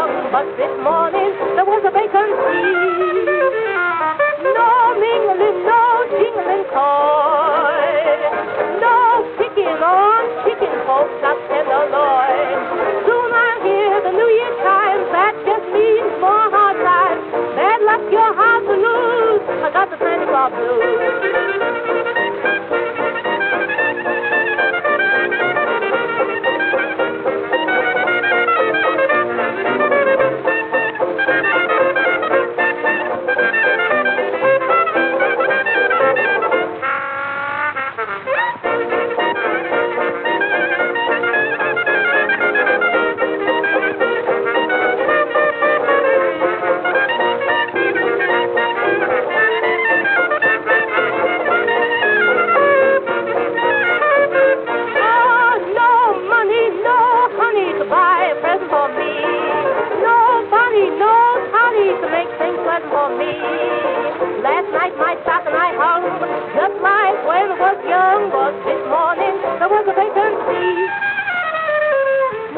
young, but this morning there was a vacancy. No mingling, no jingling toy, no picking on chicken folks up tenderloin. Soon I hear the New Year chimes, that just means more hard times. Bad luck, your heart to lose. I got the Santa Claus blues. For me. Last night my sock and I hung, just like when I was young, but this morning there was a vacancy.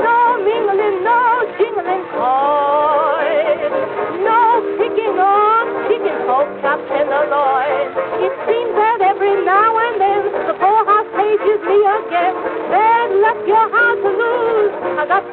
No mingling, no jingling toys, no picking on chicken folks chopped tenderloin. It seems that every now and then the poorhouse pages me again. Bad luck, your heart to lose. I got